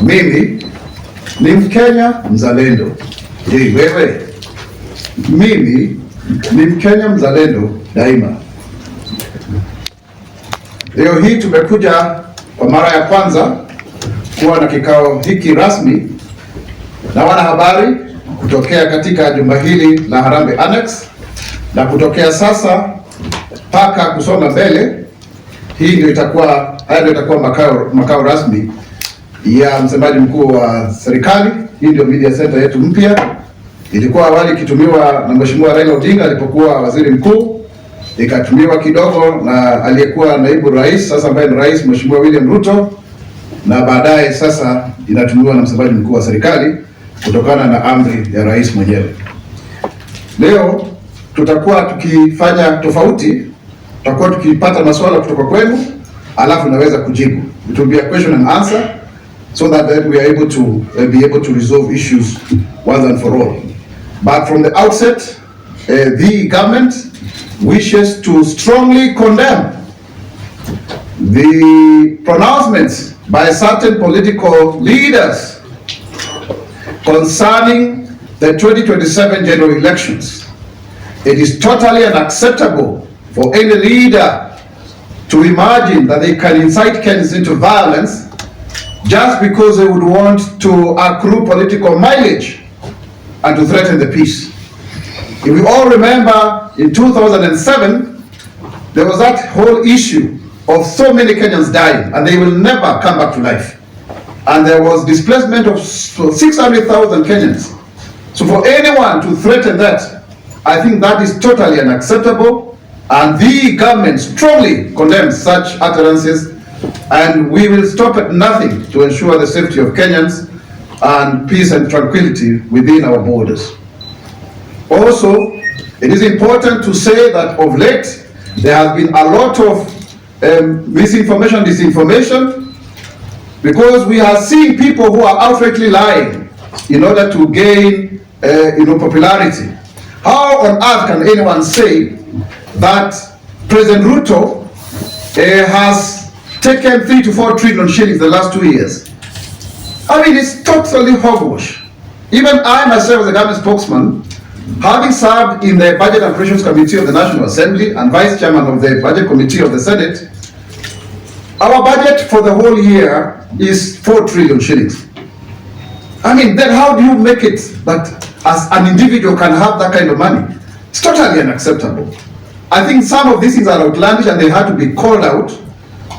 Mimi ni Mkenya mzalendo. Je, wewe? Mimi ni Mkenya mzalendo daima. Leo hii tumekuja kwa mara ya kwanza kuwa na kikao hiki rasmi na wanahabari kutokea katika jumba hili la Harambee Annex, na kutokea sasa mpaka kusonga mbele, hii ndio itakuwa makao rasmi ya msemaji mkuu wa serikali. Hii ndio media center yetu mpya. Ilikuwa awali ikitumiwa na Mheshimiwa Raila Odinga alipokuwa waziri mkuu, ikatumiwa kidogo na aliyekuwa naibu rais, sasa ambaye ni rais, Mheshimiwa William Ruto, na baadaye sasa inatumiwa na msemaji mkuu wa serikali kutokana na amri ya rais mwenyewe. Leo tutakuwa tukifanya tofauti, tutakuwa tukipata maswala kutoka kwenu, alafu naweza kujibu. It will be a question and answer, so that we are able to be able to resolve issues once and for all. But from the outset, the government wishes to strongly condemn the pronouncements by certain political leaders concerning the 2027 general elections. It is totally unacceptable for any leader to imagine that they can incite Kenyans into violence just because they would want to accrue political mileage and to threaten the peace. If we all remember, in 2007, there was that whole issue of so many Kenyans dying, and they will never come back to life. And there was displacement of 600,000 Kenyans. So for anyone to threaten that, I think that is totally unacceptable, and the government strongly condemns such utterances, and we will stop at nothing to ensure the safety of Kenyans and peace and tranquility within our borders. Also, it is important to say that of late there has been a lot of misinformation, disinformation, because we are seeing people who are outrightly lying in order to gain popularity. How on earth can anyone say that President Ruto has taken 3 to 4 trillion shillings the last 2 years? I mean, it's totally hogwash. Even I myself, as a government spokesman, having served in the Budget and Appropriations Committee of the National Assembly and Vice Chairman of the Budget Committee of the Senate, our budget for the whole year is 4 trillion shillings. I mean, then how do you make it that as an individual can have that kind of money? It's totally unacceptable. I think some of these things are outlandish and they have to be called out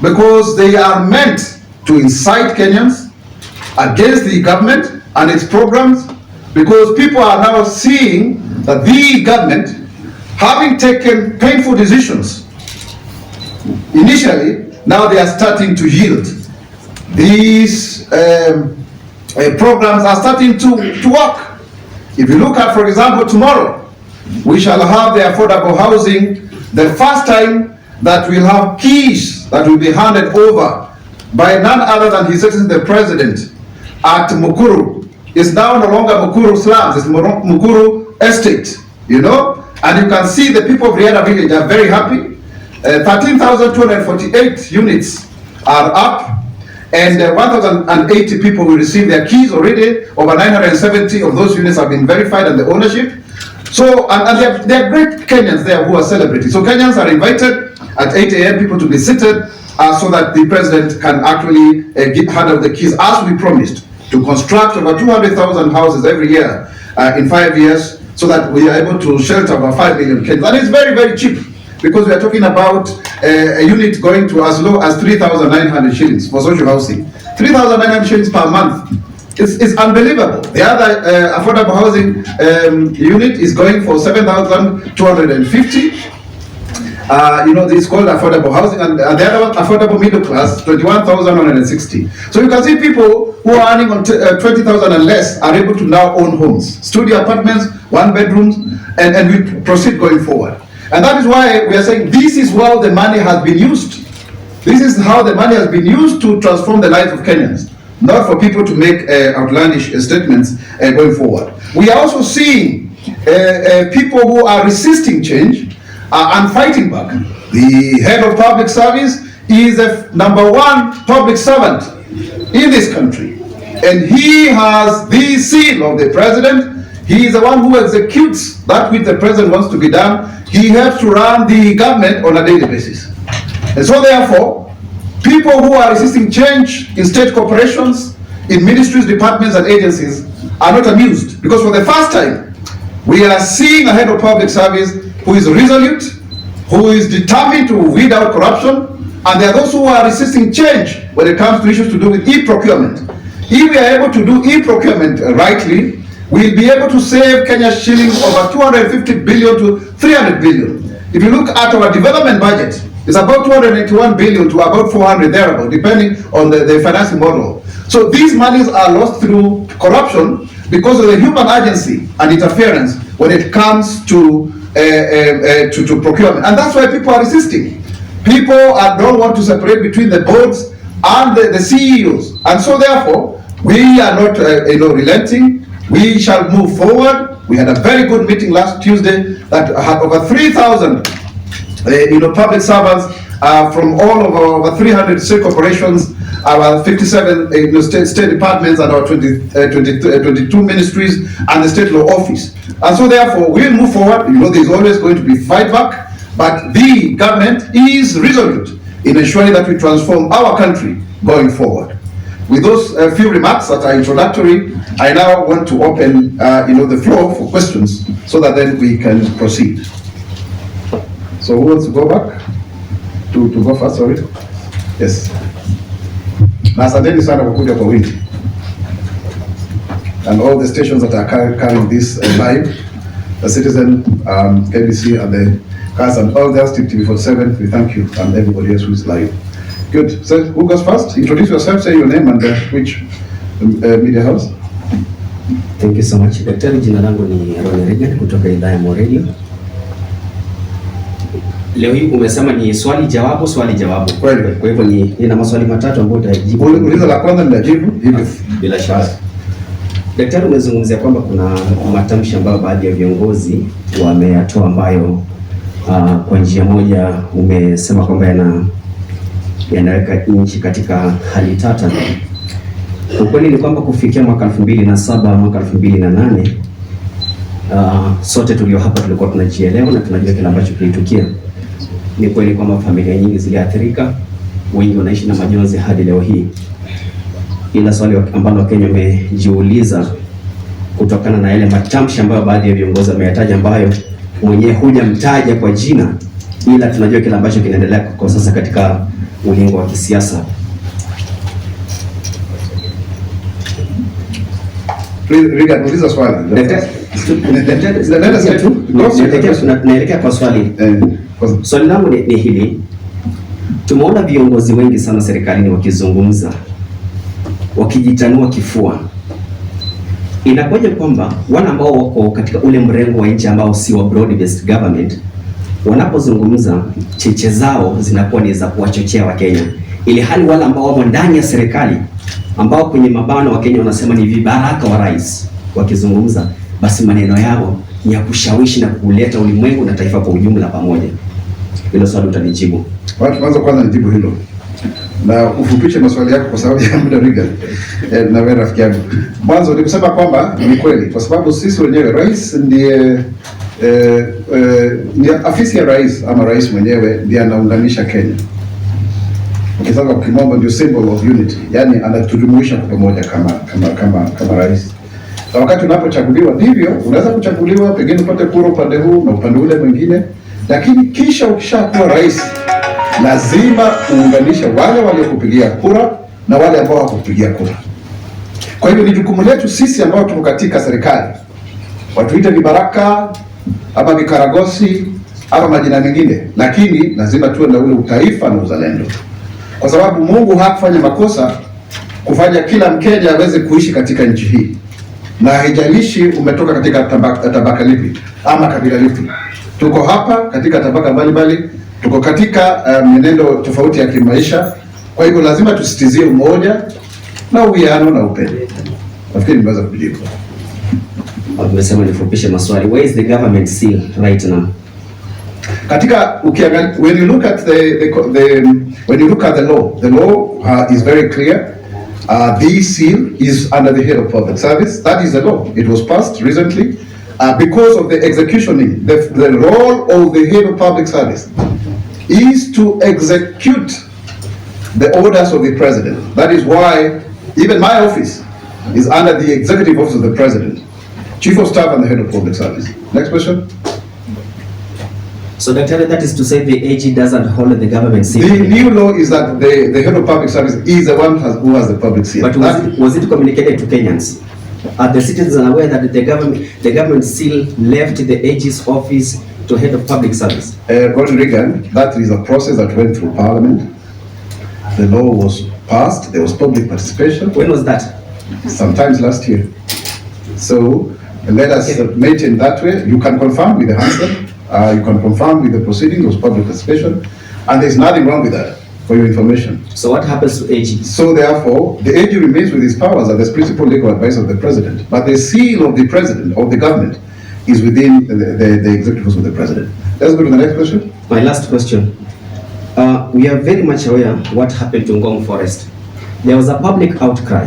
because they are meant to incite Kenyans against the government and its programs, because people are now seeing that the government, having taken painful decisions initially, now they are starting to yield. These programs are starting to work. If you look at, for example, tomorrow, we shall have the affordable housing, the first time that we'll have keys that will be handed over by none other than His Excellency the President at Mukuru. It's now no longer Mukuru slums, it's Mukuru estate, you know, and you can see the people of Riera village are very happy. 13,248 units are up, and 1,080 people will receive their keys already. Over 970 of those units have been verified and the ownership. So, and there are great Kenyans there who are celebrating. So Kenyans are invited at 8 a.m. people to be seated so that the president can actually hand out the keys, as we promised, to construct over 200,000 houses every year in 5 years, so that we are able to shelter about 5 million Kenyans. And it's very, very cheap, because we are talking about a unit going to as low as 3,900 shillings for social housing. 3,900 shillings per month. It's unbelievable. The other affordable housing unit is going for 7,250. It's called affordable housing, and the other one, affordable middle class, 21,160. So you can see people who are earning on 20,000 and less are able to now own homes, studio apartments, 1 bedrooms, and we proceed going forward. And that is why we are saying this is how the money has been used. This is how the money has been used to transform the lives of Kenyans, not for people to make outlandish statements going forward. We are also seeing people who are resisting change and fighting back. The head of public service is the #1 public servant in this country. and he has the seal of the president. He is the one who executes that which the president wants to be done. He helps to run the government on a daily basis. And so therefore, people who are resisting change in state corporations, in ministries, departments, and agencies are not amused, because for the first time, we are seeing a head of public service who is resolute, who is determined to weed out corruption, and there are those who are resisting change when it comes to issues to do with e-procurement. If we are able to do e-procurement rightly, we'll be able to save Kenya shillings over 250 billion to 300 billion. If you look at our development budget, it's about 281 billion to about 400 thereabout, depending on the financing model. So these monies are lost through corruption because of the human agency and interference when it comes to procurement. And that's why people are resisting. People don't want to separate between the boards and the CEOs. And so therefore, we are not relenting. We shall move forward. We had a very good meeting last Tuesday that had over 3,000 public servants from all of our over 300 state corporations, our 57 state departments, and our 22 ministries and the state law office. And so therefore, we'll move forward. There's always going to be fight back, but the government is resolute in ensuring that we transform our country going forward. With those few remarks that are introductory, I now want to open the floor for questions so that then we can proceed. So who wants to go back? To go first, sorry. Yes. Na asanteni sana kwa kuja kwa wingi. And all the stations that are carrying this live, the Citizen, KBC, and the CAS, and all the Stick TV47, we thank you, and everybody else who is live. Good. So who goes first? Introduce yourself, say your name and which media house. Thank you so much. Daktari, jina langu ni Herman kutoka idhaa ya Radio. Leo hii umesema ni swali jawabu. Kweli. Kwa hivyo nina maswali matatu ambayo utajibu. Uliza la kwanza nitajibu hivi. Bila shaka. Daktari, umezungumzia kwamba kuna matamshi ambayo baadhi ya viongozi wameyatoa ambayo kwa njia moja umesema kwamba yanaweka nchi katika hali tata. Ukweli ni kwamba kufikia mwaka 2007 mwaka 2008 sote tulio hapa tulikuwa tunajielewa na tunajua kile ambacho kilitukia. Ni kweli kwamba familia nyingi ziliathirika, wengi wanaishi na majonzi hadi leo hii. Ila swali ambalo Kenya wamejiuliza kutokana na yale matamshi ambayo baadhi ya viongozi wameyataja, ambayo mwenyewe hujamtaja kwa jina, ila tunajua kile ambacho kinaendelea kwa sasa katika ulingo wa kisiasa. Uliza swali. Naelekea kwa swali. Swali langu ni hili. Tumeona viongozi wengi sana serikalini wakizungumza, wakijitanua kifua. Inakuja kwamba wana ambao wako katika ule mrengo wa nchi ambao si wa broad based government, wanapozungumza cheche zao zinakuwa ni za kuwachochea Wakenya, ili hali wale ambao wamo ndani ya serikali ambao kwenye mabano wa Kenya wanasema ni vibaraka wa rais, wakizungumza basi maneno yao ni ya kushawishi na kuleta ulimwengu na taifa kwa ujumla pamoja. Hilo swali utanijibu. Kwanza nijibu hilo na ufupishe maswali yako kwa sababu ya muda Riga. Na wewe rafiki yangu, mwanzo ni kusema kwamba ni kweli, kwa sababu sisi wenyewe rais ndiye afisi ya rais ama rais mwenyewe ndiye anaunganisha Kenya. Ukisema kwa kimombo ndio symbol of unity, yani anatujumuisha kwa pamoja kama rais. Na wakati unapochaguliwa ndivyo unaweza kuchaguliwa, pengine upate kura upande huu na upande ule mwingine, lakini kisha ukishakuwa rais lazima uunganishe wale waliokupigia kura na wale ambao hawakupigia kura. Kwa hivyo ni jukumu letu sisi ambao tuko katika serikali, watuite vibaraka ama vikaragosi ama majina mengine, lakini lazima tuwe na ule utaifa na uzalendo, kwa sababu Mungu hakufanya makosa kufanya kila Mkenya aweze kuishi katika nchi hii, na haijalishi umetoka katika tabaka lipi ama kabila lipi. Tuko hapa katika tabaka mbalimbali, tuko katika mwenendo tofauti ya kimaisha. Kwa hivyo lazima tusitizie umoja na uwiano na upendo. Nafikiri nimeweza kujibu. Umesema nifupishe maswali. Where is the government seal right now? Katika when you look at the law is very clear, The seal is under the head of public service. That is the law. It was passed recently because of the executioning. The role of the head of public service is to execute the orders of the president. That is why even my office is under the executive office of the president, chief of staff and the head of public service. Next question. So Dr. that is to say the AG doesn't hold the government seal. The new law is that the head of public service is the one who has the public seal. But was it communicated to Kenyans? Are the citizens aware that the government seal left the AG's office to head of public service? Regan, that is a process that went through Parliament. The law was passed. There was public participation. When was that? Sometimes last year. So let us maintain that way. You can confirm with the answer. You can confirm with the proceedings. There was public participation, and there's nothing wrong with that. For your information. So what happens to AG? So therefore, the AG remains with his powers as the principal legal advisor of the president. But the seal of the president, of the government, is within the executives of the president. Let's go to the next question. My last question. We are very much aware what happened to Ngong Forest. There was a public outcry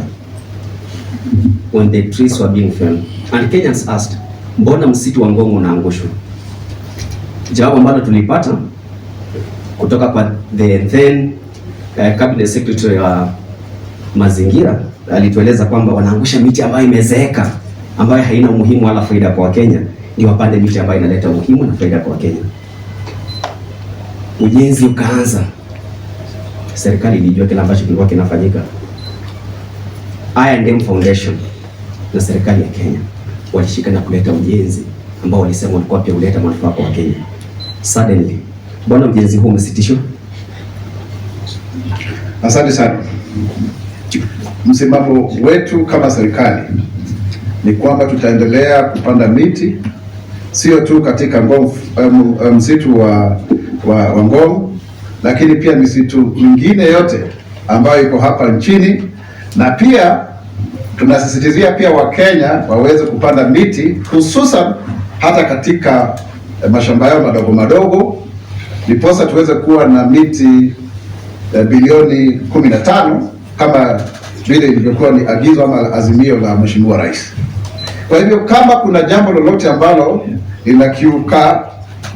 when the trees were being felled. And Kenyans asked, mbona msitu wa Ngong unaangushwa? Jawabu ambalo tulipata kutoka kwa the then cabinet secretary wa mazingira alitueleza kwamba wanaangusha miti ambayo imezeeka, ambayo haina umuhimu wala faida kwa Wakenya, ndio wapande miti ambayo inaleta umuhimu na faida kwa Wakenya. Ujenzi ukaanza. Serikali ilijua kile ambacho kilikuwa kinafanyika. I&M Foundation na serikali ya Kenya walishika na kuleta ujenzi ambao walisema walikuwa pia uleta manufaa kwa Wakenya. Suddenly, mbona ujenzi huu umesitishwa? Asante sana. Msimamo wetu kama serikali ni kwamba tutaendelea kupanda miti, sio tu katika msitu wa Ngong, lakini pia misitu mingine yote ambayo iko hapa nchini, na pia tunasisitizia pia Wakenya waweze kupanda miti, hususan hata katika mashamba yao madogo madogo, ndiposa tuweze kuwa na miti bilioni 15 kama vile ilivyokuwa ni agizo ama azimio la Mheshimiwa Rais. Kwa hivyo kama kuna jambo lolote ambalo linakiuka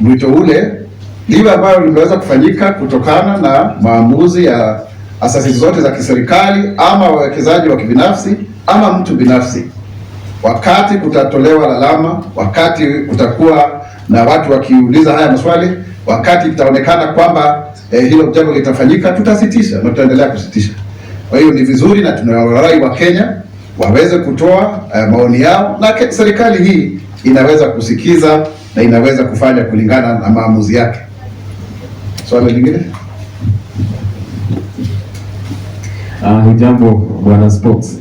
mwito ule, liwe ambayo limeweza kufanyika kutokana na maamuzi ya asasi zote za kiserikali ama wawekezaji wa kibinafsi ama mtu binafsi, wakati kutatolewa lalama, wakati kutakuwa na watu wakiuliza haya maswali, wakati itaonekana kwamba hilo jambo litafanyika, tutasitisha na tutaendelea kusitisha. Kwa hiyo ni vizuri na tunawarai wa Kenya waweze kutoa maoni yao, na serikali hii inaweza kusikiza na inaweza kufanya kulingana na maamuzi yake. Swali lingine? Hujambo Bwana Spokes.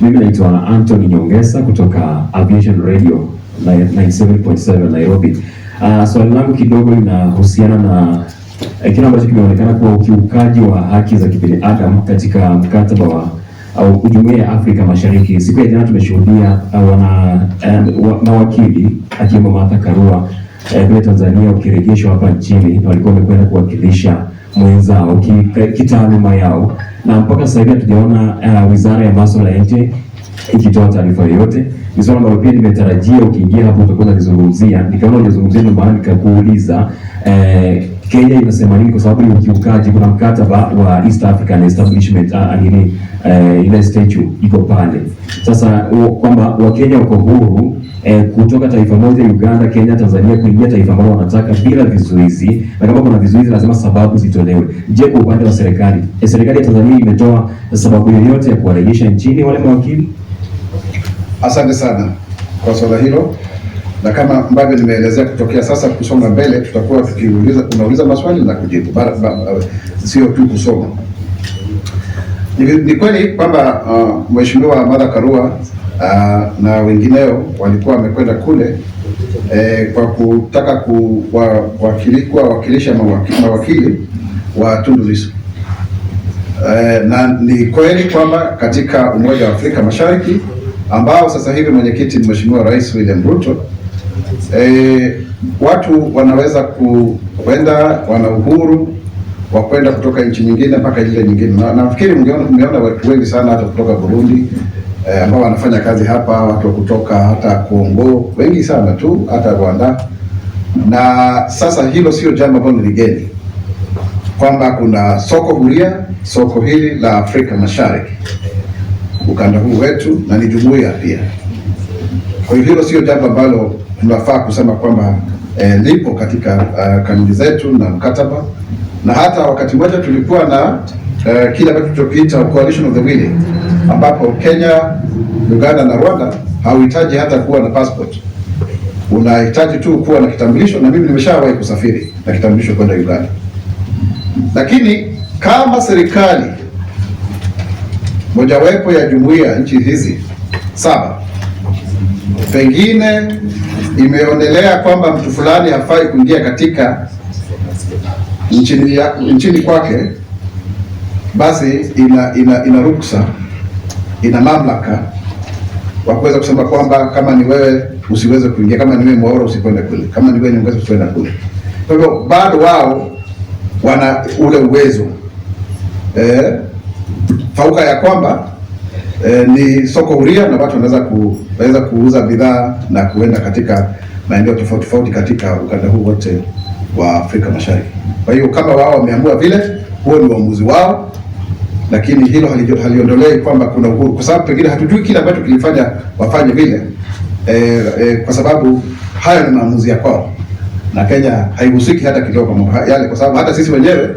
Mimi naitwa Anthony Nyongesa kutoka Aviation Radio 97.7 Nairobi. Swali langu kidogo linahusiana na kile ambacho kimeonekana kuwa ukiukaji wa haki za kibinadamu katika mkataba au Jumuiya ya Afrika Mashariki. Siku ya jana tumeshuhudia mawakili akiwemo Martha Karua kule Tanzania ukirejeshwa hapa nchini, na walikuwa wamekwenda kuwakilisha mwenzao kitaaluma yao, na mpaka sasa hivi hatujaona Wizara ya Masuala ya Nje ikitoa taarifa yoyote. Ni swala ambalo pia nimetarajia ukiingia hapo utakuwa unalizungumzia, nikaona hujazungumzia, ndio maana nikakuuliza Kenya inasema nini, kwa sababu ni ukiukaji. Kuna mkataba wa East African Establishment ile statute iko pale. Sasa kwamba Wakenya wako huru kutoka taifa moja Uganda, Kenya, Tanzania kuingia taifa ambalo wanataka bila vizuizi, na kama kuna vizuizi lazima sababu zitolewe. Je, kwa upande wa serikali, serikali ya Tanzania imetoa sababu yoyote ya kuwarejesha nchini wale mawakili? Asante sana kwa swala hilo, na kama ambavyo nimeelezea kutokea sasa kusonga mbele, tutakuwa unauliza maswali na kujibu, sio tu kusoma. Ni kweli kwamba Mheshimiwa Martha Karua na wengineo walikuwa wamekwenda kule kwa kutaka kuwakilisha mawakili wa Tundu Lissu. Na ni kweli kwamba katika Umoja wa Afrika Mashariki ambao sasa hivi mwenyekiti ni Mheshimiwa Rais William Ruto, watu wanaweza kwenda, wana uhuru wa kwenda kutoka nchi nyingine mpaka ile nyingine. Na nafikiri mmeona watu wengi sana hata kutoka Burundi ambao wanafanya kazi hapa, watu wa kutoka hata Kongo wengi sana tu, hata Rwanda. Na sasa hilo sio jambo ambalo ni geni, kwamba kuna soko huria, soko hili la Afrika Mashariki, ukanda huu wetu, na ni jumuiya pia. Kwa hiyo hilo sio jambo ambalo tunafaa kusema kwamba lipo katika kanuni zetu na mkataba. Na hata wakati mmoja tulikuwa na kile ambacho tunakiita coalition of the willing, ambapo Kenya, Uganda na Rwanda hauhitaji hata kuwa na passport, unahitaji tu kuwa na kitambulisho, na mimi nimeshawahi kusafiri na kitambulisho kwenda Uganda. Lakini kama serikali mojawapo ya jumuiya nchi hizi 7 pengine imeonelea kwamba mtu fulani hafai kuingia katika nchini kwake, basi ina ruksa, ina mamlaka wa kuweza kusema kwamba kama ni wewe usiweze kuingia, kama ni wewe Mwaura usikwende kule, kama ni wewe Nyongeza usikwenda kule. Kwa hivyo bado wao wana ule uwezo fauka ya kwamba ni soko huria na watu wanaweza kuuza bidhaa na kuenda katika maeneo tofauti tofauti katika ukanda huu wote wa Afrika Mashariki. Kwa hiyo kama wao wameamua vile, huo ni uamuzi wao, lakini hilo haliondolei kwamba kuna uhuru, kwa sababu pengine hatujui kile ambacho kilifanya wafanye vile, kwa sababu hayo ni maamuzi ya kwao, na Kenya haihusiki hata kidogo kwa mambo yale, kwa sababu hata sisi wenyewe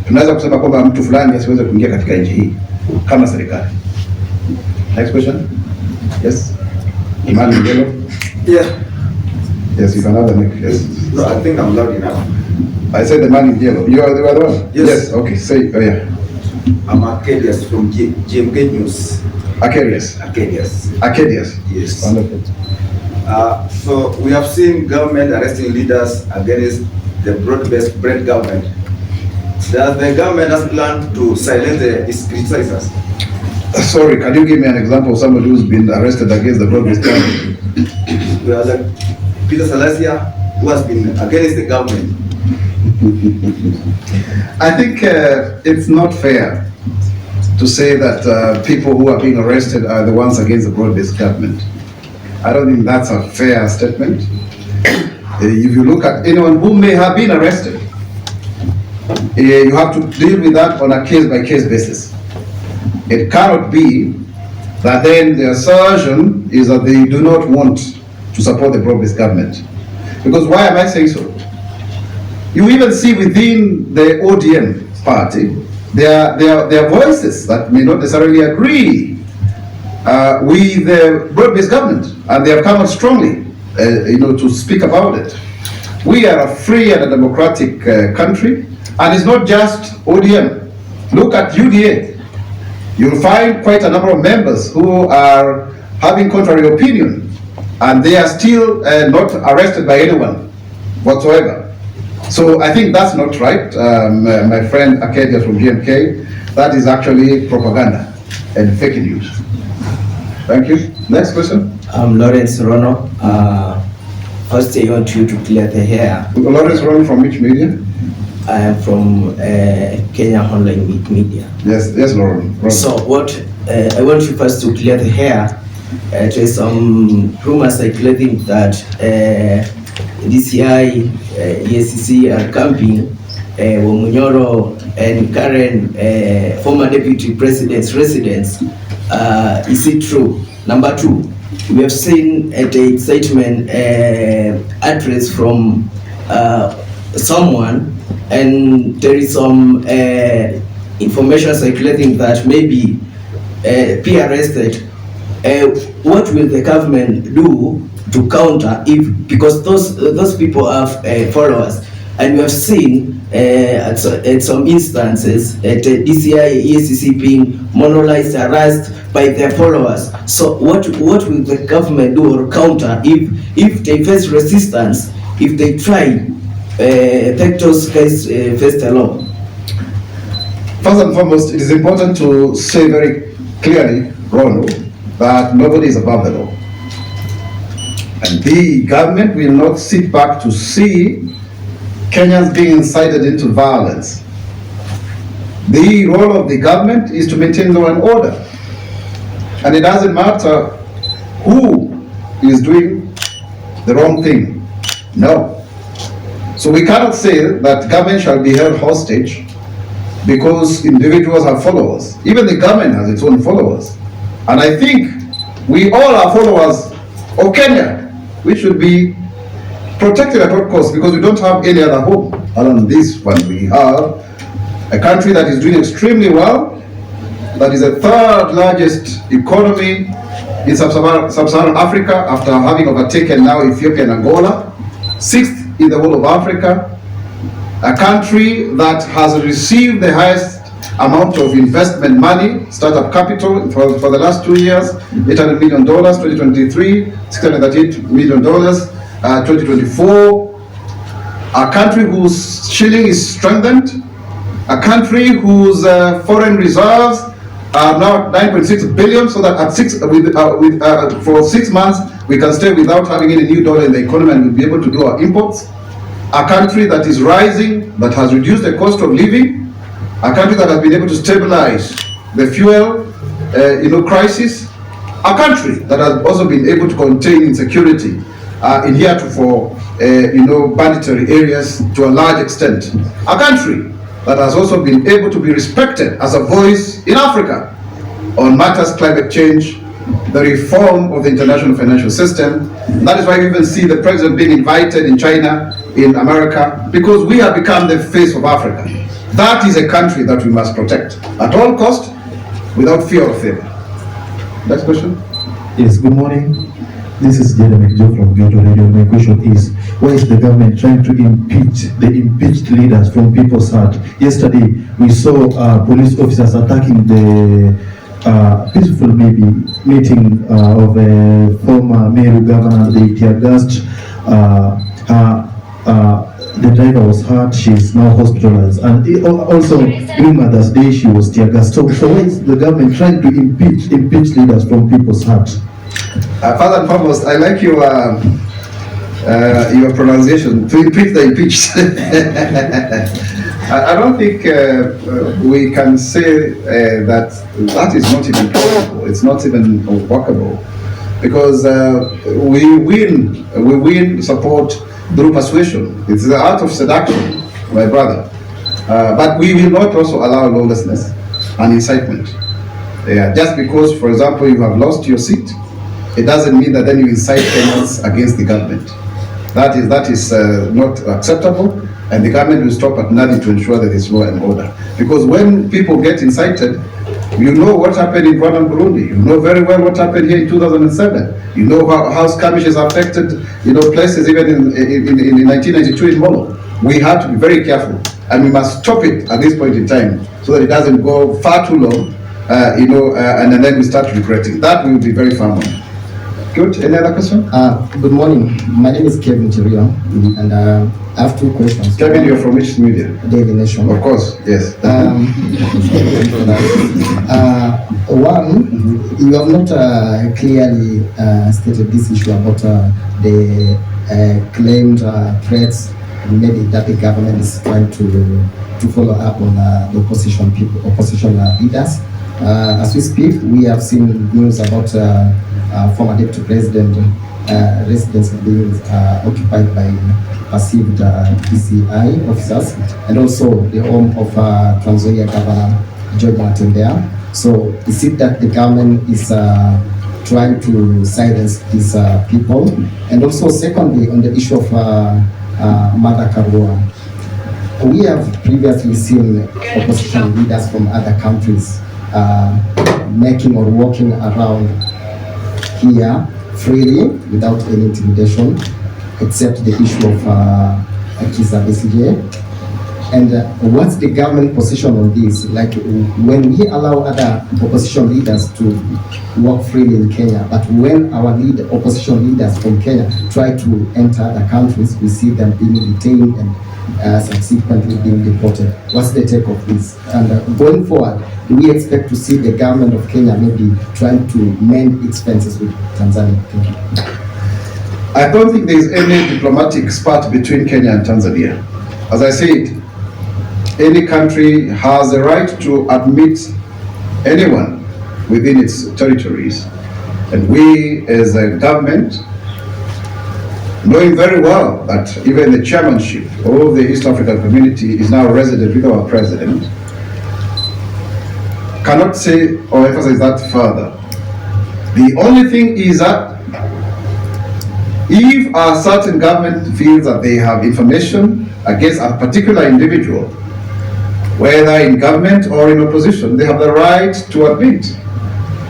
tunaweza kusema kwamba mtu fulani asiweze kuingia katika nchi hii kama serikali. Next question. Yes. Imani Ngelo. Yeah. Yes, you can have the mic. Yes. No, I think I'm loud enough. I said the man in yellow. You are the other one? Yes. Okay, say, oh yeah. I'm Arcadius from GMK News. Arcadius. Arcadius. Arcadius. Yes. Wonderful. So we have seen government arresting leaders against the broad-based brand government. Does the government has planned to silence its criticizers? Sorry, can you give me an example of somebody who's been arrested against the broad-based government? We are like Peter Salasia, who has been against the government. I think it's not fair to say that people who are being arrested are the ones against the broad-based government. I don't think that's a fair statement. If you look at anyone who may have been arrested, you have to deal with that on a case-by-case basis. It cannot be that then the assertion is that they do not want to support the broad-based government. Because why am I saying so? You even see within the ODM party, there are voices that may not necessarily agree with the broad-based government, and they have come out strongly, to speak about it. We are a free and a democratic country, and it's not just ODM. Look at UDA. You'll find quite a number of members who are having contrary opinion, and they are still not arrested by anyone whatsoever. So I think that's not right, my friend Arcadia from GMK. That is actually propaganda and fake news. Thank you. Next question. I'm Lawrence Rono. First, I want you to clear the hair. Lawrence Rono from which media? I am from Kenya Online Media. Yes, Lawrence. So what I want you first to clear the hair. There's some rumors circulating that DCI, EACC are camping Manyora and current former deputy president's residence. Is it true? Number two, we have seen the excitement address from someone, and there is some information circulating that maybe be arrested. What will the government do to counter if, because those people have followers, and we have seen at some instances the DCI, EACC being monolized, harassed by their followers. So what will the government do or counter if they face resistance, if they try take those guys face the law? First and foremost, it is important to say very clearly, Rono, that nobody is above the law. And the government will not sit back to see Kenyans being incited into violence The role of the government is to maintain law and order. And it doesn't matter who is doing the wrong thing. No. So we cannot say that government shall be held hostage because individuals have followers. Even the government has its own followers. And I think we all are followers of Kenya. We should be protected at all costs because we don't have any other hope other than this one. We have a country that is doing extremely well, that is the third largest economy in sub-Saharan Africa after having overtaken now Ethiopia and Angola, sixth in the whole of Africa, a country that has received the highest amount of investment money, startup capital for the last 2 years, $800 million, 2023, $638 million, 2024, a country whose shilling is strengthened, a country whose foreign reserves are now 9.6 billion, so that at for 6 months we can stay without having any new dollar in the economy and we'll be able to do our imports. A country that is rising, that has reduced the cost of living, a country that has been able to stabilize the fuel crisis, a country that has also been able to contain insecurity in heretofore banditry areas to a large extent, a country that has also been able to be respected as a voice in Africa on matters climate change, the reform of the international financial system. That is why we even see the president being invited in China, in America, because we have become the face of Africa. That is a country that we must protect at all cost, without fear or favor. Next question. Yes, good morning. This is Jeremy Joe from Govt Radio. My question is, why is the government trying to impeach the impeached leaders from People's Heart? Yesterday, we saw police officers attacking the peaceful meeting of a former Meru governor. They tear gassed. The driver was hurt. She is now hospitalized. And also, during Mother's Day, she was tear gassed. So why is the government trying to impeach leaders from People's Heart? First and foremost, I like your pronunciation, to impeach the impeached. I don't think we can say that is not even possible. It's not even workable, because we win support through persuasion. It's the art of seduction, my brother. But we will not also allow lawlessness and incitement. Just because, for example, you have lost your seat, it doesn't mean that then you incite Kenyans against the government. That is not acceptable, and the government will stop at nothing to ensure that there's law and order. Because when people get incited, you know what happened in Rwanda and Burundi. You know very well what happened here in 2007. You know how skirmishes affected places even in 1992 in Molo. We have to be very careful, and we must stop it at this point in time so that it doesn't go far too long, and then we start regretting. That we will be very firm on. Good. Any other question? Good morning. My name is Kevin Chirio, and I have two questions. Kevin, you're from which media? Daily Nation. Of course, yes. One, you have not clearly stated this issue about the claimed threats maybe that the government is trying to follow up on the opposition leaders. As we speak, we have seen news about former deputy president residence being occupied by perceived PCI officers, and also the home of Trans Nzoia Governor George Mutembei. So is it that the government is trying to silence these people? And also, secondly, on the issue of Martha Karua, we have previously seen opposition leaders from other countries making or walking around here freely without any intimidation, except the issue of Kizza Besigye. And what's the government position on this? Like, when we allow other opposition leaders to walk freely in Kenya, but when our opposition leaders from Kenya try to enter other countries, we see them being detained and subsequently being deported. What's the take of this? And going forward, do we expect to see the government of Kenya maybe trying to mend its fences with Tanzania? Thank you. I don't think there is any diplomatic spat between Kenya and Tanzania. As I said, any country has a right to admit anyone within its territories. And we, as a government, knowing very well that even the chairmanship of the East African community is now resident with our president, cannot say or emphasize that further. The only thing is that if a certain government feels that they have information against a particular individual, whether in government or in opposition, they have the right to admit.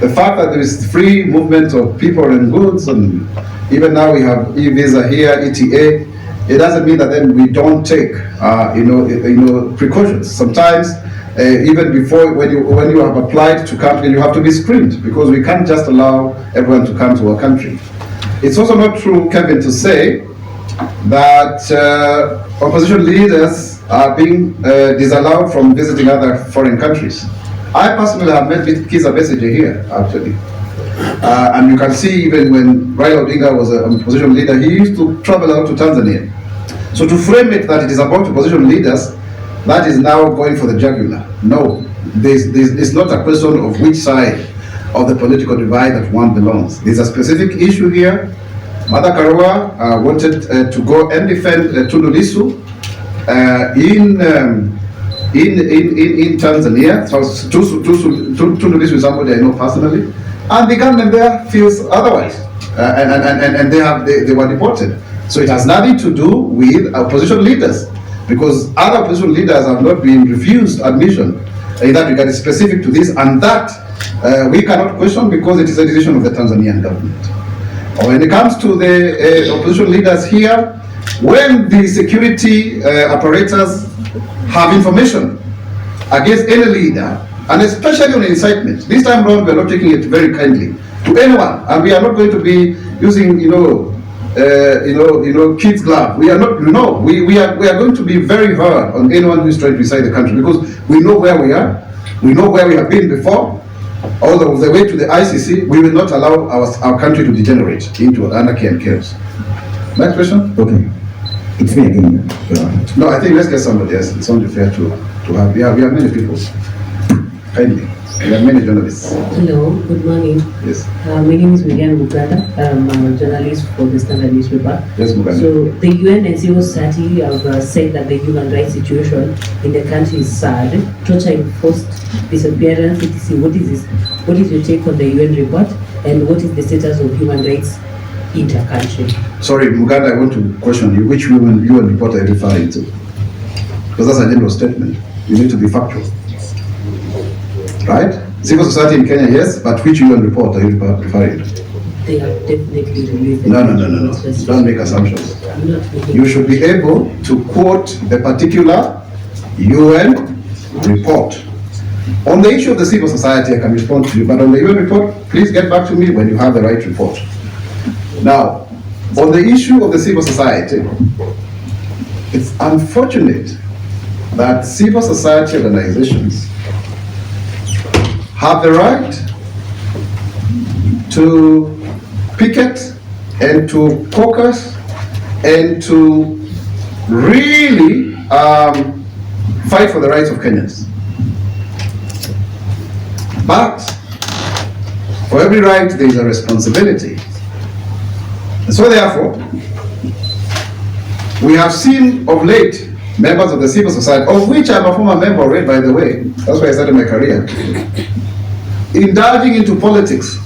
The fact that there is free movement of people and goods, and even now we have e-visa here, ETA, it doesn't mean that then we don't take precautions. Sometimes even before, when you have applied to come, you have to be screened, because we can't just allow everyone to come to our country. It's also not true, Kevin, to say that opposition leaders are being disallowed from visiting other foreign countries. I personally have met with Kizza Besigye here, actually. And you can see even when Raila Odinga was an opposition leader, he used to travel out to Tanzania. So to frame it that it is about opposition leaders, that is now going for the jugular. No, it's not a question of which side of the political divide that one belongs. There's a specific issue here. Mother Karua wanted to go and defend Tundu Lissu in Tanzania. So Tundu Lissu is somebody I know personally, and the government there feels otherwise, and they were deported. So it has nothing to do with opposition leaders, because other opposition leaders have not been refused admission in that regard. It's specific to this, and that we cannot question, because it is a decision of the Tanzanian government. When it comes to the opposition leaders here, when the security apparatus have information against any leader, and especially on incitement, this time around we are not taking it very kindly to anyone, and we are not going to be using kids' glove. We are not. We are going to be very hard on anyone who is trying to incite the country, because we know where we are, we know where we have been before. All the way to the ICC, we will not allow our country to degenerate into anarchy and chaos. Next question? Okay. It's me again. No, I think let's get somebody else. It's only fair to have. We have many people. Kindly. We have many journalists. Hello, good morning. Yes. My name is Muganda. I'm a journalist for the Standard newspaper. Yes, Muganda. So the UN and civil society have said that the human rights situation in the country is sad. Torture, enforced disappearance, etc. What is this? What is your take on the UN report, and what is the status of human rights in the country? Sorry, Muganda, I want to question you. Which UN report are you referring to? Because that's a general statement. You need to be factual. Right? Civil society in Kenya, yes, but which UN report are you referring to? They have definitely released. No. Don't make assumptions. I'm not making. You should be able to quote the particular UN report. On the issue of the civil society, I can respond to you, but on the UN report, please get back to me when you have the right report. Now, on the issue of the civil society, it's unfortunate that civil society organizations have the right to picket and to caucus and to really fight for the rights of Kenyans. But for every right there is a responsibility. And so therefore, we have seen of late members of the civil society, of which I'm a former member already, by the way, that's why I started my career, indulging into politics.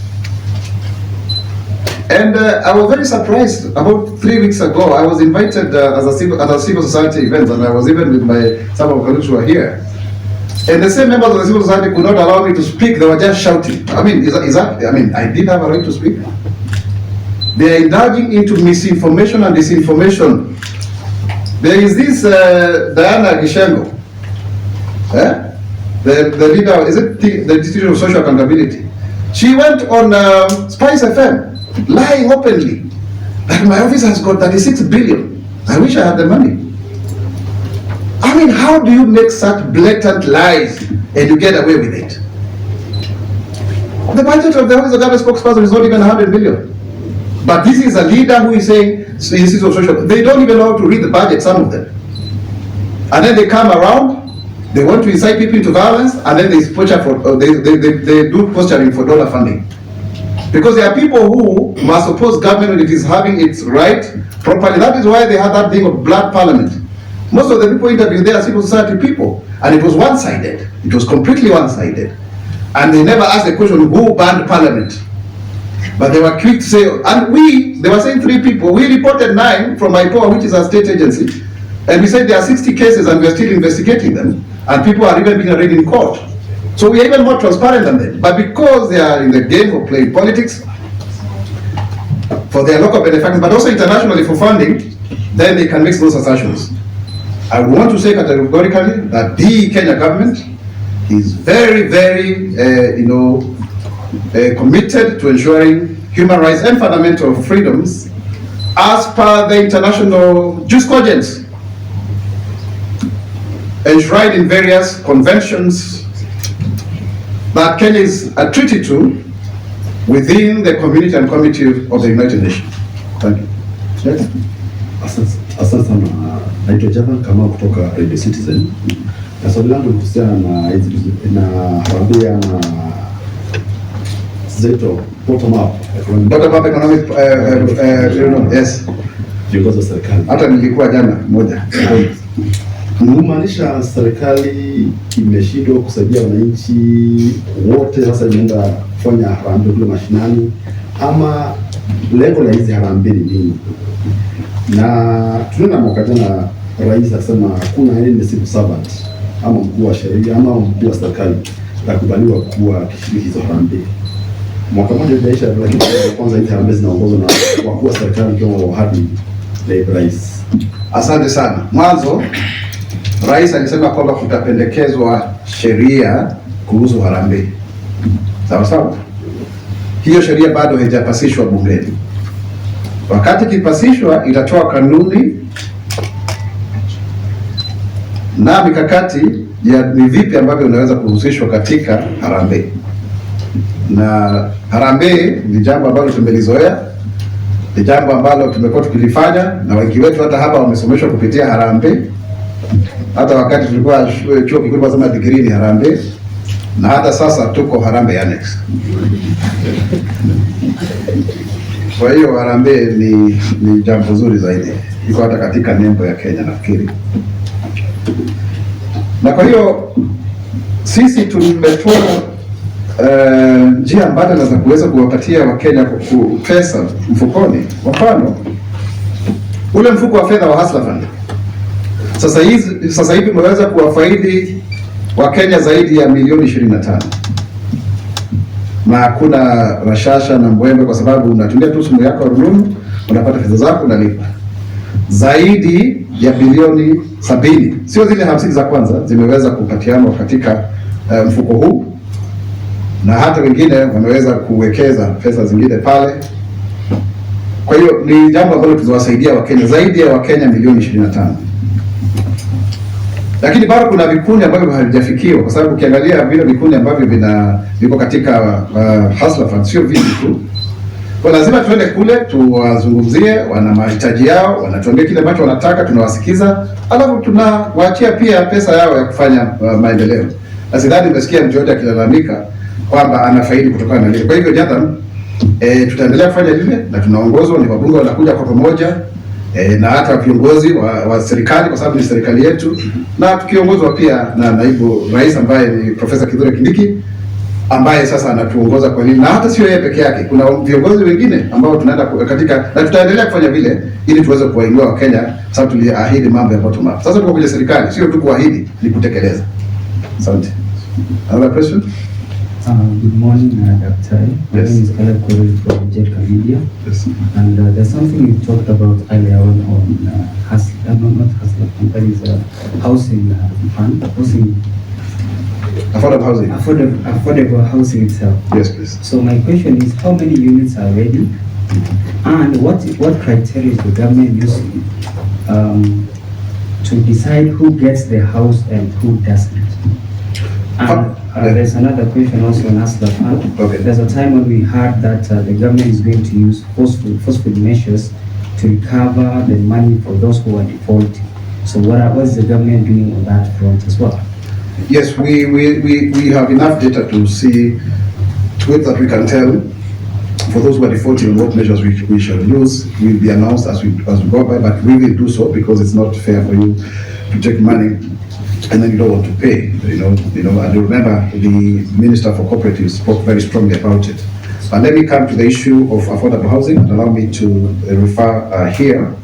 And I was very surprised. About 3 weeks ago, I was invited at a civil society event, and I was even with some of my colleagues who were here. And the same members of the civil society could not allow me to speak. They were just shouting. I mean, I did have a right to speak. They are indulging into misinformation and disinformation. There is this Diana Gishengo, the leader, is it the Institute of Social Accountability? She went on Spice FM, lying openly that my office has got 36 billion. I wish I had the money. I mean, how do you make such blatant lies and you get away with it? The budget of the office of government spokesperson is not even 100 million. But this is a leader who is saying, Institute of Social, they don't even know how to read the budget, some of them. And then they come around They want to incite people into violence, and then they do posturing for dollar funding. Because there are people who must oppose government when it is having its right properly. That is why they had that thing of black parliament. Most of the people interviewed there are civil society people, and it was one-sided. It was completely one-sided. And they never asked the question, who banned parliament? But they were quick to say, and they were saying 3 people. We reported 9 from IPOA, which is a state agency, and we said there are 60 cases and we're still investigating them, and people are even being arraigned in court. So we are even more transparent than them. But because they are in the game of playing politics for their local benefactors, but also internationally for funding, then they can make those assertions. I want to say categorically that the Kenya government is very, very, committed to ensuring human rights and fundamental freedoms as per the international jurisprudence enshrined in various conventions that Kenya is a treaty to within the community and committee of the United Nations. Thank you. Yes. Asante sana, naitwa Javan kama kutoka Radio Citizen. Na swali langu kuhusiana na harambee na zeto bottom up economic yes, viongozi wa serikali. Hata nilikuwa jana moja. Kumaanisha serikali imeshindwa kusaidia wananchi wote, sasa inaenda kufanya harambee kule mashinani, ama lengo la hizi harambee ni nini? Na tunaona mwaka jana rais akisema kuna ile civil servant ama mkuu wa sheria ama mkuu wa serikali akubaliwa kuwa kishiriki hizo harambee. Mwaka mmoja ujaisha, lakini kwanza hizi harambee zinaongozwa na wakuu wa serikali kama hadi naibu rais. Asante sana. Mwanzo rais alisema kwamba kutapendekezwa sheria kuhusu harambee. Sawa sawa. Hiyo sheria bado haijapasishwa bungeni. Wakati kipasishwa itatoa kanuni na mikakati ya ni vipi ambavyo unaweza kuhusishwa katika harambee. Na harambee ni jambo ambalo tumelizoea, ni jambo ambalo tumekuwa tukilifanya, na wengi wetu hata hapa wamesomeshwa kupitia harambee. Hata wakati tulikuwa chuo kikuu tunasema degree ni harambee, na hata sasa tuko harambee annex. Kwa hiyo harambee ni jambo zuri zaidi, iko hata katika nembo ya Kenya nafikiri. Na kwa hiyo sisi tumetoa njia mbadala za kuweza kuwapatia Wakenya pesa mfukoni. Kwa mfano, ule mfuko wa fedha wa Hustler Fund sasa hivi umeweza kuwafaidi Wakenya zaidi ya milioni 25. Na hakuna rashasha na mbwembe, kwa sababu unatumia tu simu yako rununu, unapata fedha zako, unalipa. Zaidi ya bilioni 70, sio zile 50 za kwanza, zimeweza kupatianwa katika mfuko huu, na hata wengine wameweza kuwekeza pesa zingine pale. Kwa hiyo ni jambo ambalo tutawasaidia Wakenya, zaidi ya Wakenya milioni 25. Lakini bado kuna vikundi ambavyo havijafikiwa, kwa sababu ukiangalia vile vikundi ambavyo viko katika Hustler Fund sio vingi tu. Kwa lazima tuende kule tuwazungumzie, wana mahitaji yao, wanatuambia kile ambacho wanataka, tunawasikiza, alafu tunawaachia pia pesa yao ya kufanya maendeleo. Na sidhani nimesikia mtu yote akilalamika kwamba anafaidi kutokana na lile. Kwa hivyo Jonathan, tutaendelea kufanya lile, na tunaongozwa ni wabunge wanakuja kwa pamoja, na hata viongozi wa serikali, kwa sababu ni serikali yetu, na tukiongozwa pia na naibu rais ambaye ni Profesa Kithure Kindiki, ambaye sasa anatuongoza kwa nini, na hata sio yeye peke yake, kuna viongozi wengine ambao tunaenda katika, na tutaendelea kufanya vile ili tuweze kuwainua Wakenya, sababu tuliahidi mambo ya bottom up. Sasa tuko kwenye serikali, sio tu kuahidi, ni kutekeleza. Asante. Another question? Good morning, Dr. My name is Caleb Kuri from Jetka Media. Yes. And there's something you talked about earlier on not hustler companies, housing fund, housing. Affordable housing. Affordable housing itself. Yes, please. So my question is, how many units are ready, and what criteria is the government using to decide who gets the house and who doesn't? And there's another question also on Hustler Fund. Okay. There's a time when we heard that the government is going to use forceful measures to recover the money for those who are defaulting. So what is the government doing on that front as well? Yes, we have enough data to see to it that we can tell. For those who are defaulting, what measures we shall use will be announced as we go by, but we will do so because it's not fair for you to take money and then you don't want to pay. And you remember the Minister for Cooperatives spoke very strongly about it. But let me come to the issue of affordable housing and allow me to refer here.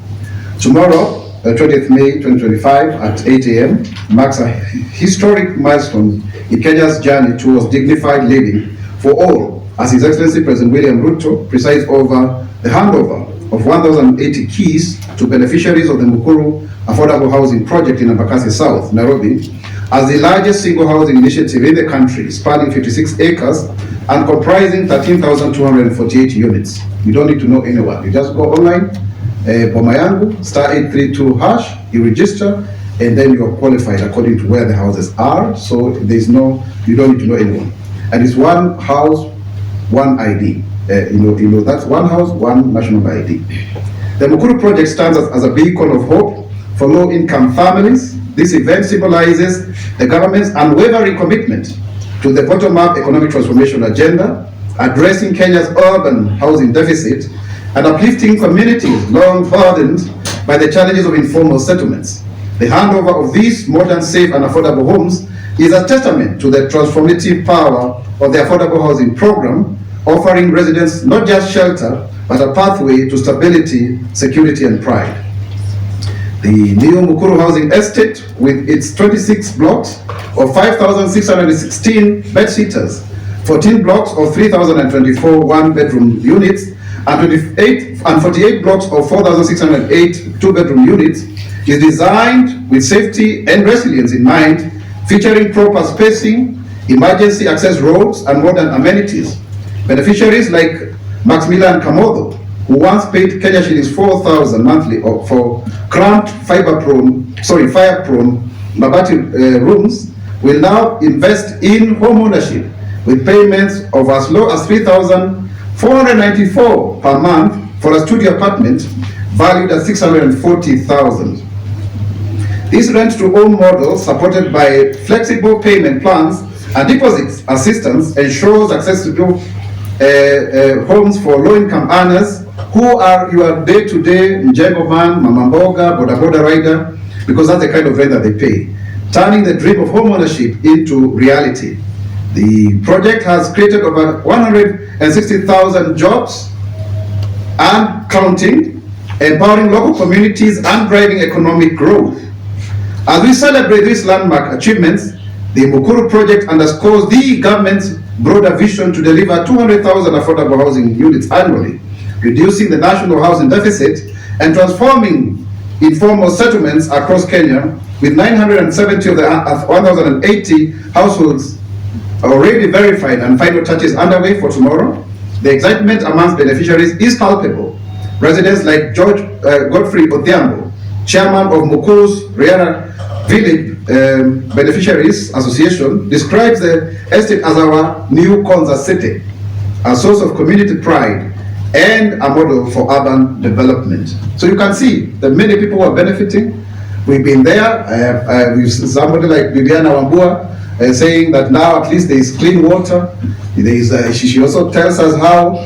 Tomorrow, 20th May 2025 at 8 a.m. marks a historic milestone in Kenya's journey towards dignified living for all, as His Excellency President William Ruto presides over the handover of 1,080 keys to beneficiaries of the Mukuru Affordable Housing Project in Embakasi South, Nairobi, as the largest single housing initiative in the country, spanning 56 acres and comprising 13,248 units. You don't need to know anyone. You just go online, Boma Yangu, *832#, you register, and then you are qualified according to where the houses are. So you don't need to know anyone. And it's one house, one ID. That's one house, one national ID. The Mukuru project stands as a beacon of hope for low-income families. This event symbolizes the government's unwavering commitment to the bottom-up economic transformation agenda, addressing Kenya's urban housing deficit and uplifting communities long burdened by the challenges of informal settlements. The handover of these modern, safe and affordable homes is a testament to the transformative power of the affordable housing program, offering residents not just shelter, but a pathway to stability, security and pride. The new Mukuru Housing Estate, with its 26 blocks of 5,616 bed-sitters, 14 blocks of 3,024 one-bedroom units, and 48 blocks of 4,608 two-bedroom units, is designed with safety and resilience in mind, featuring proper spacing, emergency access roads, and modern amenities. Beneficiaries like Maximilian Kamodo, who once paid Kenya shillings 4,000 monthly for cramped fire-prone Mabati rooms, will now invest in home ownership with payments of as low as 3,494 per month for a studio apartment valued at 640,000. This rent-to-own model, supported by flexible payment plans and deposits assistance, ensures accessible homes for low-income earners who are your day-to-day Njengo man, Mama Mboga, Boda Boda rider, because that's the kind of rent that they pay, turning the dream of home ownership into reality. The project has created over 160,000 jobs and counting, empowering local communities and driving economic growth. As we celebrate these landmark achievements, the Mukuru project underscores the government's broader vision to deliver 200,000 affordable housing units annually, reducing the national housing deficit and transforming informal settlements across Kenya, with 970 of the 1,080 households already verified and final touches underway for tomorrow. The excitement amongst beneficiaries is palpable. Residents like Godfrey Odhiambo, chairman of Mukuru's Riara Village Beneficiaries Association, describes the estate as our new Konza city, a source of community pride and a model for urban development. So you can see that many people are benefiting. We've been there. With somebody like Bibiana Wambua saying that now at least there is clean water. She also tells us how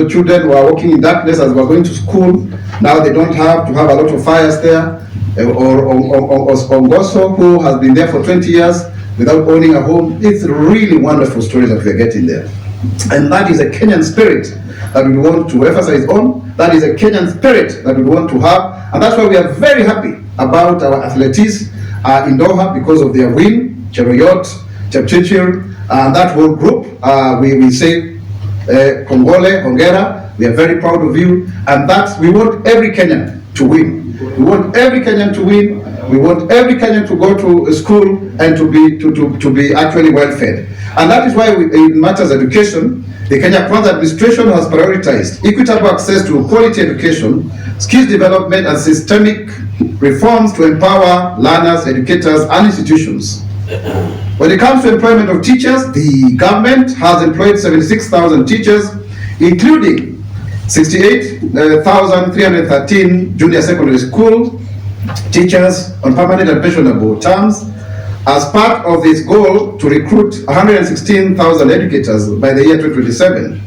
children who are walking in darkness as we're going to school, now they don't have to have a lot of fires there. Or Ongoso, who has been there for 20 years without owning a home. It's really wonderful stories that we're getting there. And that is a Kenyan spirit that we want to emphasize on. That is a Kenyan spirit that we want to have. And that's why we are very happy about our athletes in Doha because of their win, Cheroyot, Chepchirchir, and that whole group. We say, Kongole, Hongera, we are very proud of you. And that we want every Kenyan to win. We want every Kenyan to win. We want every Kenyan to go to school and to be actually well fed. And that is why in matters of education, the Kenya Kwanza administration has prioritized equitable access to quality education, skills development and systemic reforms to empower learners, educators and institutions. When it comes to employment of teachers, the government has employed 76,000 teachers, including 68,313 junior secondary school teachers on permanent and pensionable terms, as part of this goal to recruit 116,000 educators by the year 2027.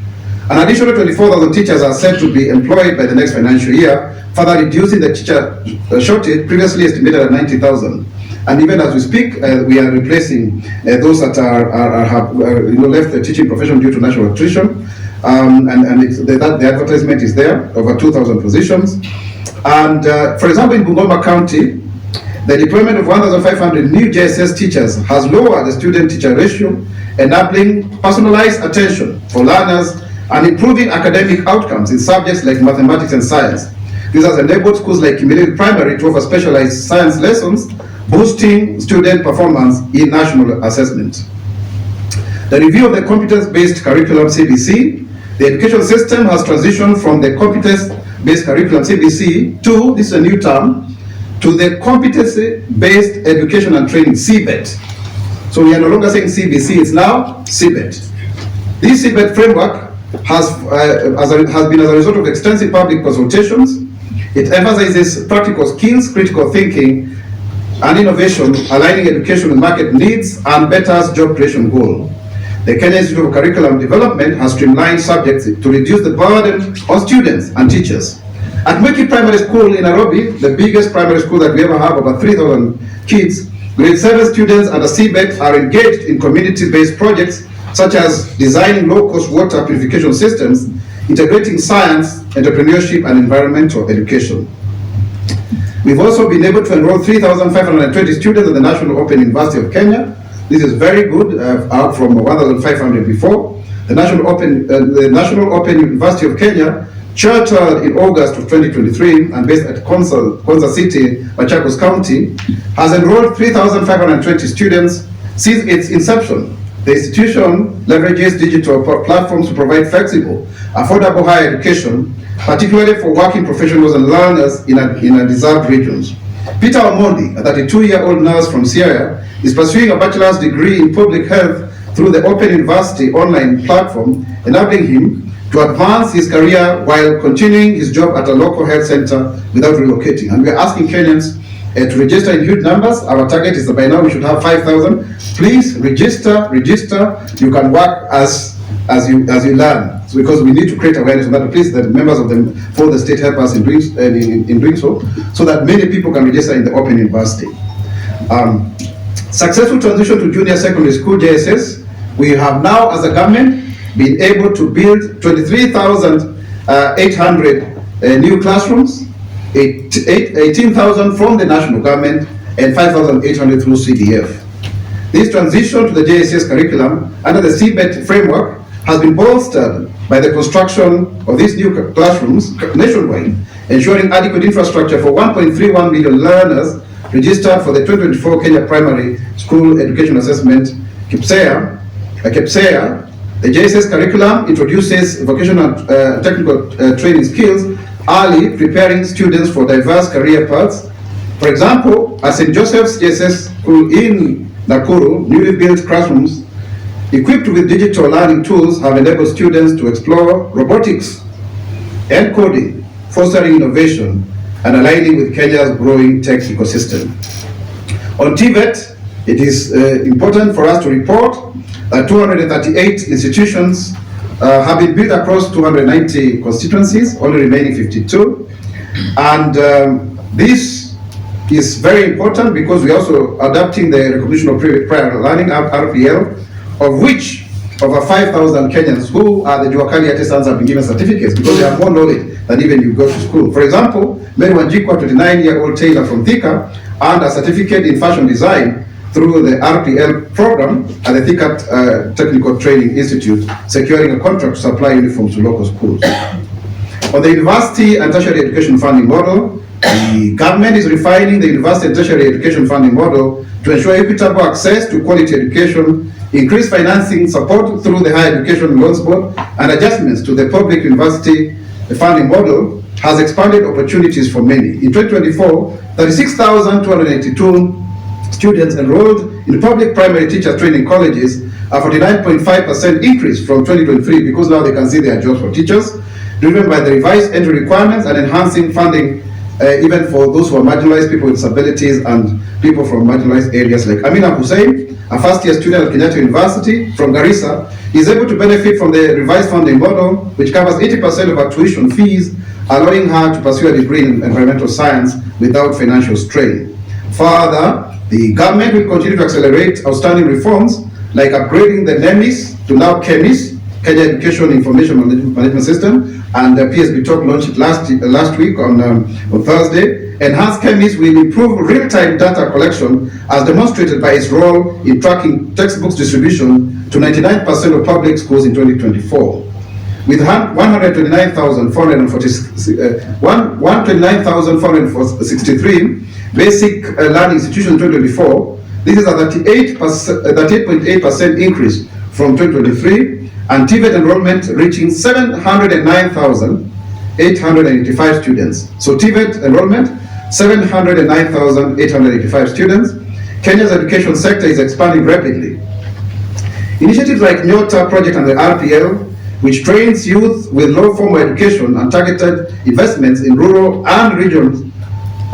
An additional 24,000 teachers are set to be employed by the next financial year, further reducing the teacher shortage previously estimated at 90,000. And even as we speak, we are replacing those that have left the teaching profession due to natural attrition. The advertisement is there, over 2,000 positions. And for example, in Bungoma County, the deployment of 1,500 new JSS teachers has lowered the student-teacher ratio, enabling personalized attention for learners and improving academic outcomes in subjects like mathematics and science. This has enabled schools like Kimilili Primary to offer specialized science lessons, boosting student performance in national assessment. The review of the competence-based curriculum CBC, the education system has transitioned from the competence-based curriculum CBC to, this is a new term, to the competency-based education and training CBET. So we are no longer saying CBC, it's now CBET. This CBET framework has been as a result of extensive public consultations. It emphasizes practical skills, critical thinking, and innovation, aligning education with market needs and betters job creation goal. The Kenya Institute of Curriculum Development has streamlined subjects to reduce the burden on students and teachers. At Mwiki Primary School in Nairobi, the biggest primary school that we ever have, over 3,000 kids, grade 7 students under CBET are engaged in community-based projects such as designing low-cost water purification systems, integrating science, entrepreneurship, and environmental education. We've also been able to enroll 3,520 students at the National Open University of Kenya. This is very good, out from 1,500 before. The National Open University of Kenya, chartered in August of 2023 and based at Konza City, Machakos County, has enrolled 3,520 students since its inception. The institution leverages digital platforms to provide flexible, affordable higher education, particularly for working professionals and learners in undeserved regions. Peter Omondi, a 32-year-old nurse from Siaya, is pursuing a bachelor's degree in public health through the Open University online platform, enabling him to advance his career while continuing his job at a local health center without relocating. And we're asking Kenyans to register in huge numbers. Our target is that by now we should have 5,000. Please register. You can work as you learn. So because we need to create awareness on that. Please, the members of the state help us in doing so that many people can register in the Open University. Successful transition to junior secondary school JSS. We have now, as a government, been able to build 23,800 new classrooms, 18,000 from the national government, and 5,800 through CDF. This transition to the JSS curriculum under the CBET framework has been bolstered by the construction of these new classrooms nationwide, ensuring adequate infrastructure for 1.31 million learners registered for the 2024 Kenya Primary School Education Assessment, KPSEA. The JSS curriculum introduces vocational technical training skills, early preparing students for diverse career paths. For example, at St. Joseph's JSS School in Nakuru, newly built classrooms equipped with digital learning tools have enabled students to explore robotics and coding, fostering innovation and aligning with Kenya's growing tech ecosystem. On TVET, it is important for us to report that 238 institutions have been built across 290 constituencies, only remaining 52. And this is very important because we are also adapting the recognition of prior learning, RPL, of which over 5,000 Kenyans who are the Juakali artisans have been given certificates because they have more knowledge than even you go to school. For example, Mary Wanjikwa, 29-year-old tailor from Thika, earned a certificate in fashion design through the RPL program at the Thika Technical Training Institute, securing a contract to supply uniforms to local schools. On the university and tertiary education funding model, the government is refining the university and tertiary education funding model to ensure equitable access to quality education, increase financing support through the Higher Education Loans Board, and adjustments to the public university funding model has expanded opportunities for many. In 2024, 36,282 students enrolled in public primary teacher training colleges, a 49.5% increase from 2023 because now they can see their jobs for teachers, driven by the revised entry requirements and enhancing funding even for those who are marginalized, people with disabilities, and people from marginalized areas. Like Amina Hussein, a first-year student at Kenyatta University from Garissa, is able to benefit from the revised funding model, which covers 80% of her tuition fees, allowing her to pursue a degree in environmental science without financial strain. Further, the government will continue to accelerate outstanding reforms, like upgrading the NEMIS to now KEMIS, Kenya Education Information Management System, and the PSB Talk launched it last week on Thursday. Enhanced KEMIS will improve real-time data collection as demonstrated by its role in tracking textbooks distribution to 99% of public schools in 2024. With 129,463 basic learning institutions in 2024, this is a 38.8% increase from 2023, and TVET enrollment reaching 709,885 students. So TVET enrollment, 709,885 students. Kenya's education sector is expanding rapidly. Initiatives like Nyota project and the RPL, which trains youth with low formal education and targeted investments in rural and regions,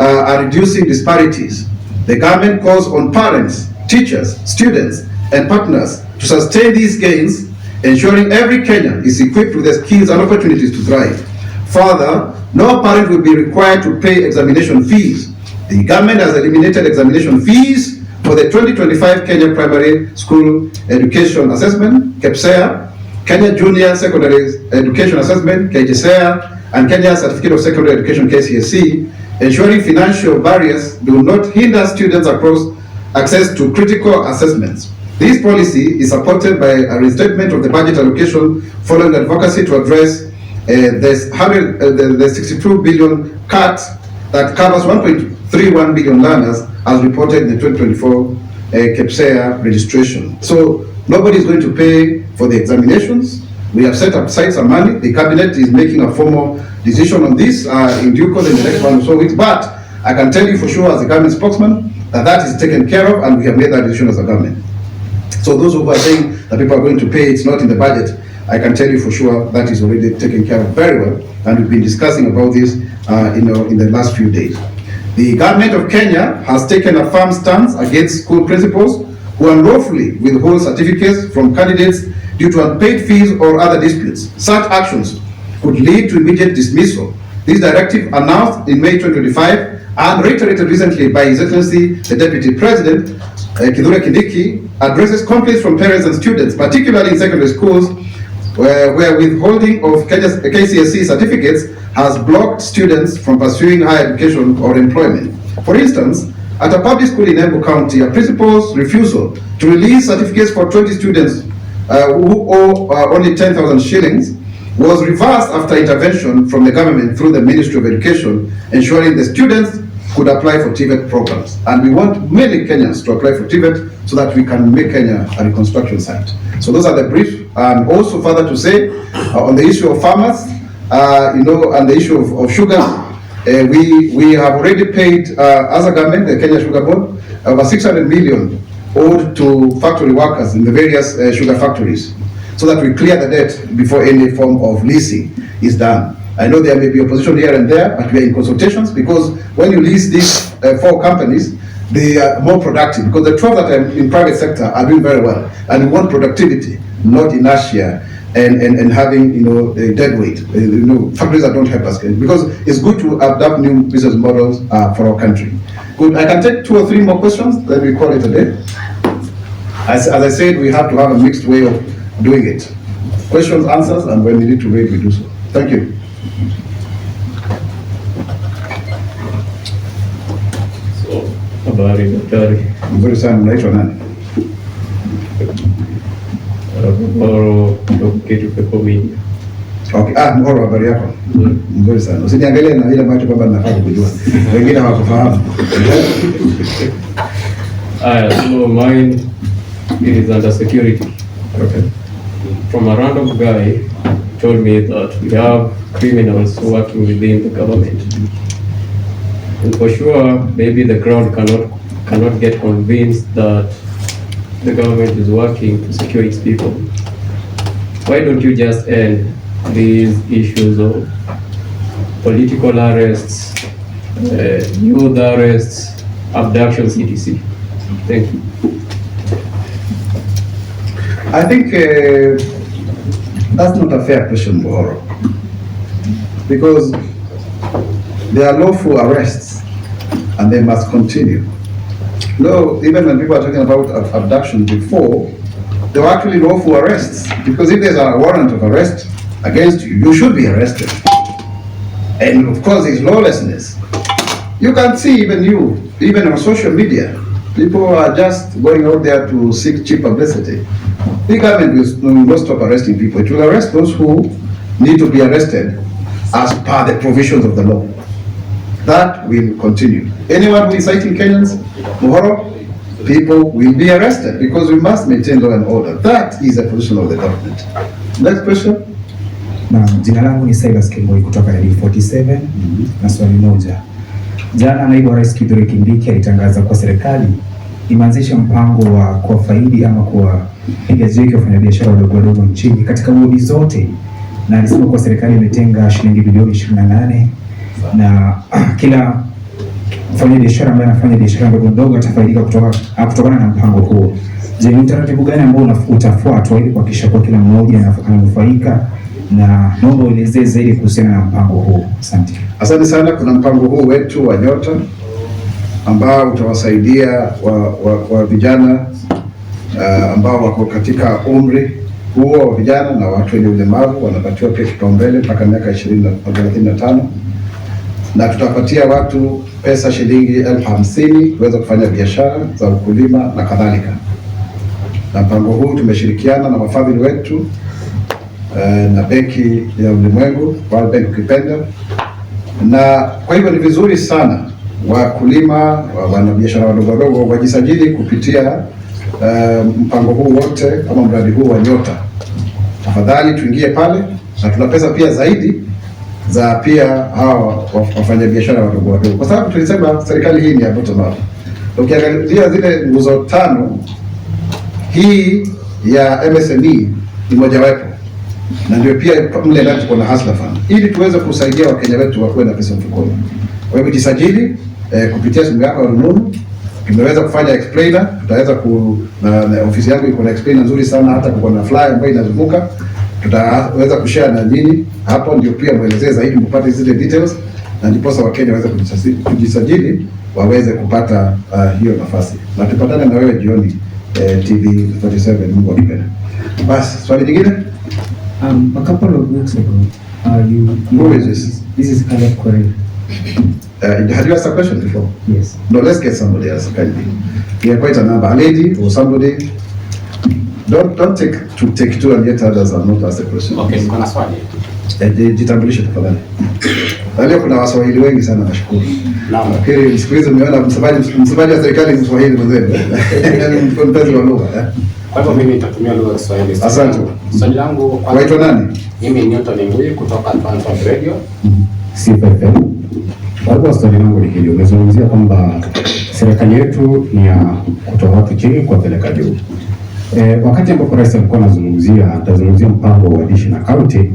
are reducing disparities. The government calls on parents, teachers, students, and partners to sustain these gains, ensuring every Kenyan is equipped with the skills and opportunities to thrive. Further, no parent will be required to pay examination fees. The government has eliminated examination fees for the 2025 Kenya Primary School Education Assessment, KEPSEA, Kenya Junior Secondary Education Assessment, KJSEA, and Kenya Certificate of Secondary Education, KCSE, ensuring financial barriers do not hinder students across access to critical assessments. This policy is supported by a restatement of the budget allocation following advocacy to address the 62 billion cut that covers 1.31 billion learners as reported in the 2024 KEPSEA registration. So nobody is going to pay for the examinations. We have set aside some money. The cabinet is making a formal decision on this in due course in the next 1 or so weeks. But I can tell you for sure as a government spokesman that is taken care of, and we have made that decision as a government. So those who are saying that people are going to pay, it's not in the budget, I can tell you for sure that is already taken care of very well, and we've been discussing about this in the last few days. The government of Kenya has taken a firm stance against school principals who unlawfully withhold certificates from candidates due to unpaid fees or other disputes. Such actions could lead to immediate dismissal. This directive, announced in May 2025 and reiterated recently by His Excellency the Deputy President, Kithure Kindiki, addresses complaints from parents and students, particularly in secondary schools, where withholding of KCSE certificates has blocked students from pursuing higher education or employment. For instance, at a public school in Embu County, a principal's refusal to release certificates for 20 students who owe only 10,000 shillings was reversed after intervention from the government through the Ministry of Education, ensuring the students could apply for TVET programs. And we want many Kenyans to apply for TVET so that we can make Kenya a reconstruction site. So those are the brief. And also further to say on the issue of farmers, and the issue of sugar, we have already paid as a government, the Kenya Sugar Board, over 600 million owed to factory workers in the various sugar factories, so that we clear the debt before any form of leasing is done. I know there may be opposition here and there, but we are in consultations, because when you lease these 4 companies, they are more productive, because the 12 that are in private sector are doing very well, and we want productivity, not inertia and having a dead weight. Factories that don't help us, because it's good to adapt new business models for our country. Good. I can take 2 or 3 more questions, then we call it a day. As I said, we have to have a mixed way of doing it. Questions, answers, and when we need to read, we do so. Thank you. Habari daktari. Mzuri sana, mnaitwa nani? Mwaura kitu pepo media. Okay, Mwaura, habari yako? Mzuri sana. Usiniangalie na ile macho kwamba ninafaa kujua. Wengine hawakufahamu. So mine is under security. Okay. From a random guy told me that we have criminals working within the government. And for sure, maybe the crowd cannot get convinced that the government is working to secure its people. Why don't you just end these issues of political arrests, youth arrests, abductions, etc. Thank you. I think that's not a fair question, Mwaura, because there are lawful arrests and they must continue. No, even when people are talking about abduction before, they were actually lawful arrests, because if there's a warrant of arrest against you, you should be arrested. And of course, it's lawlessness. You can see even on social media, people are just going out there to seek cheap publicity. The government will not stop arresting people. It will arrest those who need to be arrested as per the provisions of the law. That will continue. Anyone who is inciting Kenyans, Uhuru, people will be arrested because we must maintain law and order. That is the position of the government. Next question. Na jina langu ni Silas Kemboi kutoka Radio 47 na swali moja. Jana naibu wa rais Kithure Kindiki alitangaza kwa serikali imeanzisha mpango wa kuwafaidi ama kuwapiga jeki wafanyabiashara wadogo wadogo nchini katika wodi zote, na alisema kwa serikali imetenga shilingi bilioni 28 na kila mfanyabiashara ambaye anafanya biashara ndogo ndogo atafaidika kutokana na mpango huo. Je, ni utaratibu gani ambao utafuatwa ili kuhakikisha kwa kila mmoja ananufaika, na naomba uelezee zaidi kuhusiana na mpango huu. Asante. Asante sana. Kuna mpango huu wetu wa Nyota ambao utawasaidia wa vijana ambao wako katika umri huo wa vijana na watu wenye ulemavu, wanapatiwa pia kipaumbele mpaka miaka 20 na 35, na tutapatia watu pesa shilingi 50,000 kuweza kufanya biashara za ukulima na kadhalika. Na mpango huu tumeshirikiana na wafadhili wetu na Benki ya Ulimwengu, World Bank ukipenda, na kwa hivyo ni vizuri sana wakulima, wanabiashara wadogo wadogo wajisajili kupitia mpango huu wote kama mradi huu wa Nyota. Tafadhali tuingie pale, na tuna pesa pia zaidi za pia hawa wafanyabiashara wadogo wadogo, kwa sababu tulisema serikali hii ni ya bottom up. Ukiangalia zile nguzo 5, hii ya MSME ni mojawapo, na ndio pia mle ndani tuko na hustler fund ili tuweze kusaidia Wakenya wetu wakuwe na pesa mfukoni. Kwa hivyo jisajili kupitia simu yako ya rununu. Tumeweza kufanya explainer, tutaweza na ofisi yangu iko na explainer nzuri sana, hata kuko na flyer ambayo inazunguka, tutaweza kushare na nyinyi hapo, ndio pia muelezee zaidi mpate zile details, na ndiposa Wakenya waweze kujisajili waweze kupata hiyo nafasi. Na tupatane na wewe jioni TV 47, Mungu akipenda. Basi swali jingine? A couple of weeks ago, who is this? This is Caleb Korir. Had you asked a question before? Yes. No, let's get somebody else. Kindly. We are quite a number. A lady or somebody. Don't take two and yet others have not asked a question. Okay, kuna swali. Jitambulishe tafadhali. Leo kuna Waswahili wengi sana, nashukuru. Naam. Lakini siku hizi umeona msemaji wa serikali ni Mswahili mwenyewe. Ni mpenzi wa lugha. Kwa hivyo mimi nitatumia lugha ya Kiswahili. Asante. Swali langu kwa waitwa nani? Mimi ni Mutembei kutoka Advanced Radio. CFM. Kwa swali langu ni hili, umezungumzia kwamba serikali yetu ni ya kutoa watu chini kuwapeleka juu. Wakati ambapo rais alikuwa atazungumzia mpango wa dishi na county,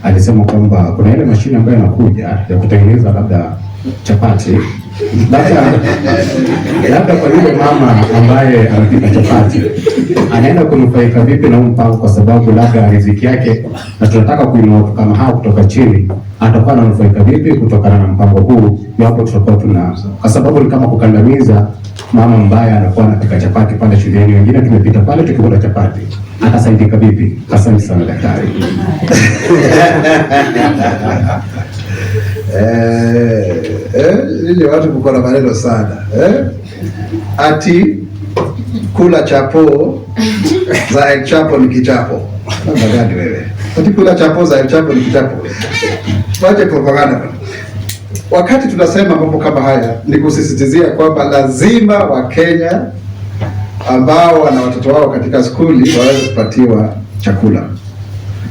alisema kwamba kuna ile mashine ambayo inakuja ya kutengeneza labda chapati, labda kwa yule mama ambaye anapika chapati anaenda kunufaika vipi na mpango, kwa sababu labda riziki yake, na tunataka kuinua kama hao kutoka chini, atakuwa ananufaika vipi kutokana na mpango huu, iwapo tutakuwa kwa sababu ni kama kukandamiza mama ambaye anakuwa anapika chapati pale shuleni, wengine tumepita pale tukikula chapati, atasaidika vipi? Asante sana daktari. Ili watu kuko na maneno sana ati kula chapo za El Chapo ni kichapo. Namna gani wewe? Ati kula chapo za El Chapo ni kichapo. Wache propaganda. Wakati tunasema mambo kama haya ni kusisitizia kwamba lazima Wakenya ambao wana watoto wao katika skuli waweze kupatiwa chakula.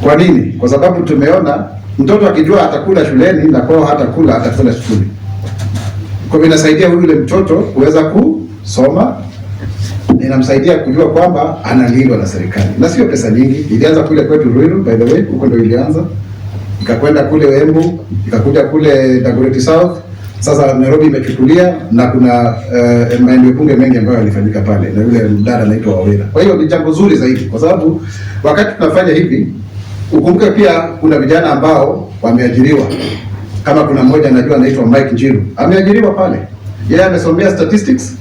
Kwa nini? Kwa sababu tumeona mtoto akijua atakula shuleni na kwao hatakula atakula shuleni. Kwa hivyo inasaidia yule mtoto kuweza kusoma, inamsaidia kujua kwamba analindwa na serikali. Na sio pesa nyingi. Ilianza kule kwetu Ruiru, by the way, huko ndio ilianza. Ikakwenda kule Embu, ikakuja kule Dagoretti South, Sasa Nairobi imechukulia na kuna maeneo bunge mengi ambayo yalifanyika pale na yule mdada anaitwa Mwaura. Kwa hiyo ni jambo zuri zaidi, kwa sababu wakati tunafanya hivi ukumbuke pia kuna vijana ambao wameajiriwa. Kama kuna mmoja najua anaitwa Mike Njiru, ameajiriwa pale. Yeye amesomea statistics,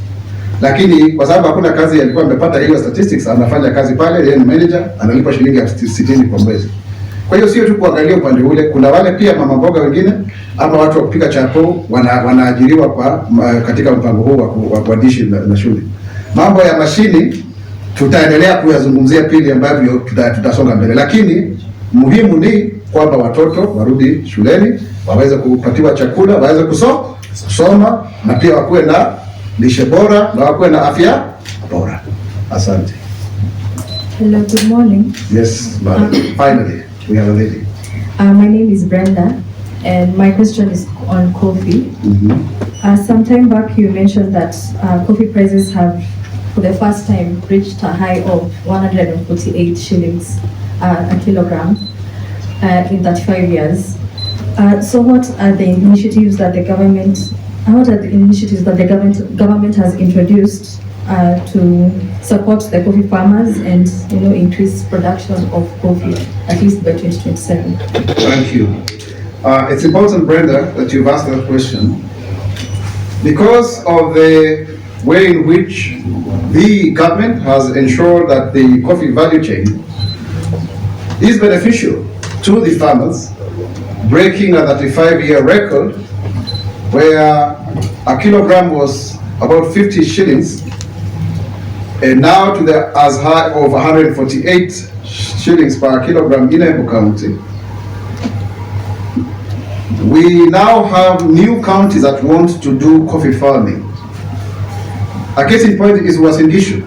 lakini kwa sababu hakuna kazi alikuwa amepata hiyo statistics, anafanya kazi pale, yeye ni manager, analipwa shilingi 60 kwa mwezi. Kwa hiyo sio tu kuangalia upande ule, kuna wale pia mama mboga wengine ama watu wa kupika chapo wanaajiriwa kwa katika mpango huu wa kuandishi na shule. Mambo ya mashini tutaendelea kuyazungumzia pili ambavyo tutasonga mbele, lakini muhimu ni kwamba watoto warudi shuleni, waweze kupatiwa chakula, waweze kusoma na pia wakuwe na lishe bora na wakuwe na afya bora. Asante. Hello, good morning. Yes, madam. Finally, we have a lady. My name is Brenda, and my question is on coffee. Some time back, you mentioned that coffee prices have, for the first time, reached a high of 148 shillings a kilogram in 35 years. So, what are the initiatives that the government has introduced to support the coffee farmers and increase production of coffee at least by 2027? Thank you. It's important, Brenda, that you've asked that question because of the way in which the government has ensured that the coffee value chain is beneficial to the farmers, breaking a 35-year record where a kilogram was about 50 shillings and now to the as high of 148 shillings per kilogram in Embu County. We now have new counties that want to do coffee farming. A case in point is Uasin Gishu.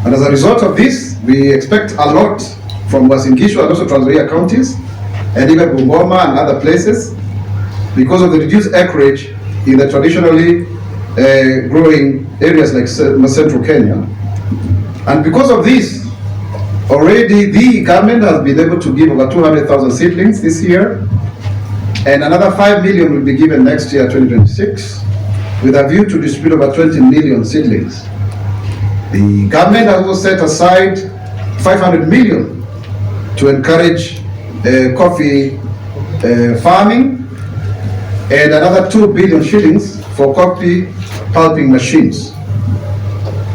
And as a result of this, we expect a lot from Uasin Gishu and also Trans Nzoia counties and even Bungoma and other places because of the reduced acreage in the traditionally growing areas like central Kenya. And because of this, already the government has been able to give over 200,000 seedlings this year, and another 5 million will be given next year, 2026, with a view to distribute over 20 million seedlings. The government has also set aside 500 million to encourage coffee farming and another 2 billion shillings for coffee pulping machines,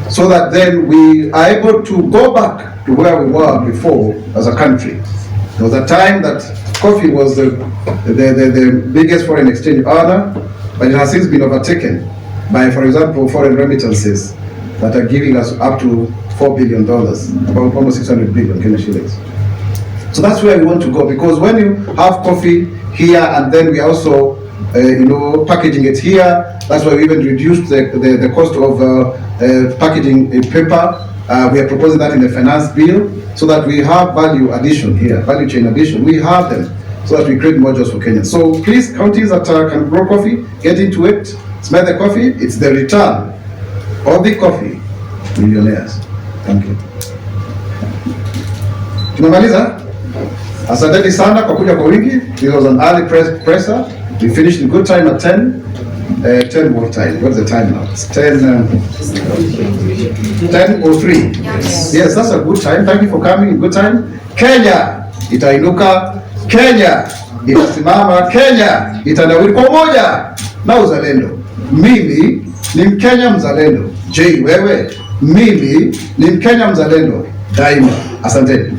so that then we are able to go back to where we were before as a country. There was a time that coffee was the biggest foreign exchange earner, but it has since been overtaken by, for example, foreign remittances that are giving us up to $4 billion, about almost 600 billion Kenya shillings. So that's where we want to go, because when you have coffee here and then we also packaging it here, that's why we even reduced the cost of packaging in paper. We are proposing that in the finance bill so that we have value addition here, value chain addition. We have them so that we create more jobs for Kenyans. So please, counties that can grow coffee, get into it, smell the coffee. It's the return of the coffee millionaires. Thank you. Tumemaliza. Asanteni sana kwa kuja kwa wingi. This was an early presser. We finished in good time at 10. 10 what time? What's the time now? It's 10:03. Yes, that's a good time. Thank you for coming in good time. Kenya itainuka, Kenya itasimama, Kenya itanawiri kwa umoja na uzalendo. Mimi ni Mkenya mzalendo. Je, wewe? Mimi ni Mkenya mzalendo daima. Asanteni.